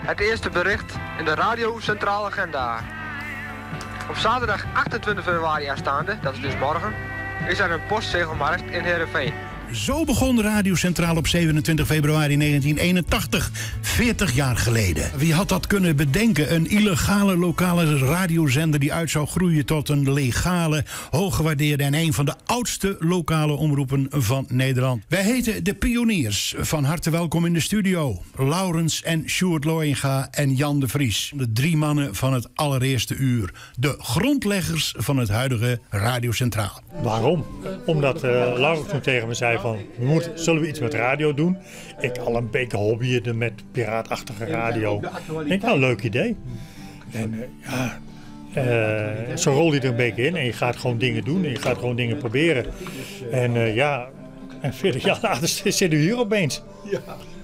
Het eerste bericht in de Radio Centraal Agenda. Op zaterdag 28 februari aanstaande, dat is dus morgen, is er een postzegelmarkt in Heerenveen. Zo begon Radio Centraal op 27 februari 1981, 40 jaar geleden. Wie had dat kunnen bedenken? Een illegale lokale radiozender die uit zou groeien tot een legale, hooggewaardeerde en een van de oudste lokale omroepen van Nederland. Wij heten de Pioniers. Van harte welkom in de studio. Laurens en Sjoerd Looyenga en Jan de Vries. De 3 mannen van het allereerste uur. De grondleggers van het huidige Radio Centraal. Waarom? Omdat Laurens toen tegen me zei van, zullen we iets met radio doen? Ik al een beetje hobbyende met piraatachtige radio. Ik denk, nou, leuk idee. En zo rol je er een beetje in en je gaat gewoon dingen doen en je gaat gewoon dingen proberen. En 40 jaar later zitten we hier opeens.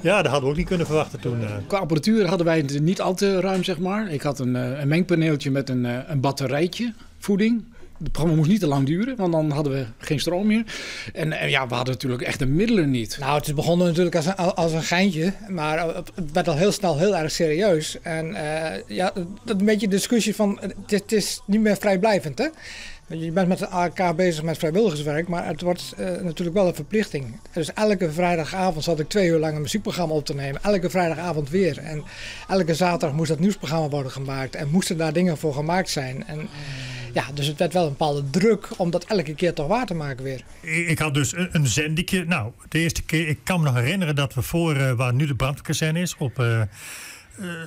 Ja, dat hadden we ook niet kunnen verwachten toen. Qua apparatuur hadden wij het niet al te ruim, zeg maar. Ik had een mengpaneeltje met een batterijtje, voeding. Het programma moest niet te lang duren, want dan hadden we geen stroom meer. En we hadden natuurlijk echt de middelen niet. Nou, het is begonnen natuurlijk als een geintje, maar het werd al heel snel heel erg serieus. En dat een beetje de discussie van, het is niet meer vrijblijvend, hè? Je bent met elkaar bezig met vrijwilligerswerk, maar het wordt natuurlijk wel een verplichting. Dus elke vrijdagavond zat ik 2 uur lang een muziekprogramma op te nemen. Elke vrijdagavond weer. En elke zaterdag moest dat nieuwsprogramma worden gemaakt. En moesten daar dingen voor gemaakt zijn. En ja, dus het werd wel een bepaalde druk om dat elke keer toch waar te maken weer. Ik had dus een zendetje. Nou, de eerste keer, ik kan me nog herinneren dat we voor waar nu de brandkazerne is,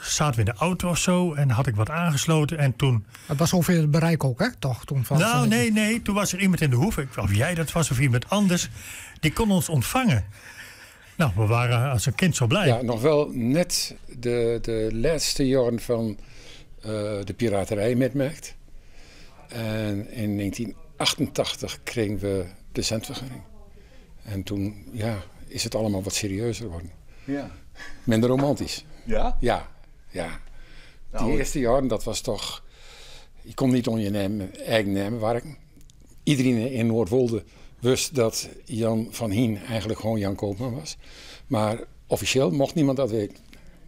zaten we in de auto of zo en had ik wat aangesloten en toen... Het was ongeveer het bereik ook, hè? Toch? Toen Nee. Toen was er iemand in de hoeve, of jij dat was of iemand anders, die kon ons ontvangen. Nou, we waren als een kind zo blij. Ja, nog wel net de laatste jaren van de piraterij metmerkt. En in 1988 kregen we de zendvergunning. En toen is het allemaal wat serieuzer geworden. Ja. Minder romantisch. Ja? Ja. Die eerste jaren, dat was toch... Je kon niet onder je eigen naam werken. Iedereen in Noordwolde wist dat Jan van Hien eigenlijk gewoon Jan Koopman was. Maar officieel mocht niemand dat weten.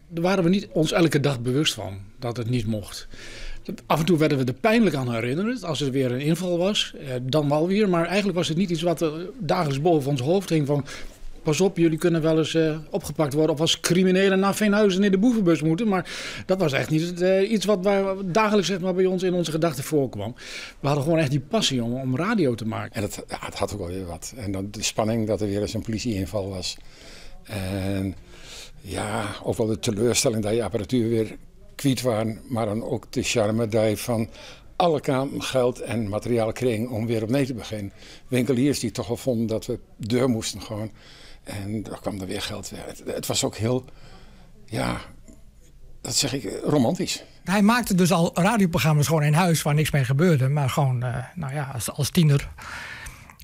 Daar waren we niet ons elke dag bewust van, dat het niet mocht. Af en toe werden we er pijnlijk aan herinnerd. Als er weer een inval was, dan wel weer. Maar eigenlijk was het niet iets wat er dagelijks boven ons hoofd hing van... Pas op, jullie kunnen wel eens opgepakt worden of als criminelen naar Veenhuizen in de boevenbus moeten. Maar dat was echt niet iets wat dagelijks zeg maar, bij ons in onze gedachten voorkwam. We hadden gewoon echt die passie om radio te maken. En het had ook wel weer wat. En dan de spanning dat er weer eens een politieinval was. En ook wel de teleurstelling dat je apparatuur weer kwijt waren. Maar dan ook de charme dat je van alle kanten geld en materiaal kregen om weer opnieuw te beginnen. Winkeliers die toch wel vonden dat we deur moesten gewoon. En daar kwam er weer geld weer. Het was ook heel, dat zeg ik, romantisch. Hij maakte dus al radioprogramma's gewoon in huis waar niks mee gebeurde. Maar gewoon, als tiener.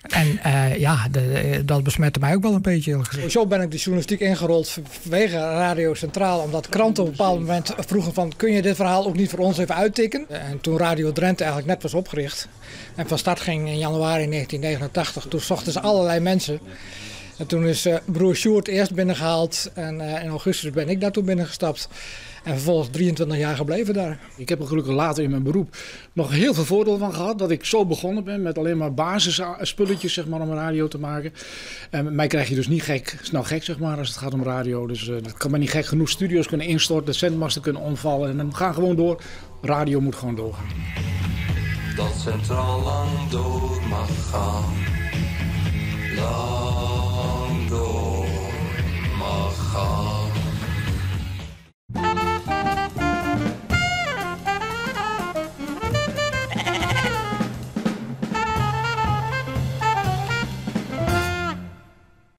En dat besmette mij ook wel een beetje. Zo ben ik de journalistiek ingerold vanwege Radio Centraal. Omdat kranten op een bepaald moment vroegen van... kun je dit verhaal ook niet voor ons even uittikken? En toen Radio Drenthe eigenlijk net was opgericht... en van start ging in januari 1989... toen zochten ze allerlei mensen... En toen is broer Sjoerd eerst binnengehaald en in augustus ben ik daartoe binnengestapt. En vervolgens 23 jaar gebleven daar. Ik heb er gelukkig later in mijn beroep nog heel veel voordeel van gehad. Dat ik zo begonnen ben met alleen maar basisspulletjes zeg maar, om een radio te maken. En mij krijg je dus niet snel gek zeg maar, als het gaat om radio. Dus dat kan maar niet gek genoeg. Studio's kunnen instorten, de zendmasten kunnen omvallen. En dan gaan gewoon door. Radio moet gewoon doorgaan. Dat Centraal lang door mag gaan.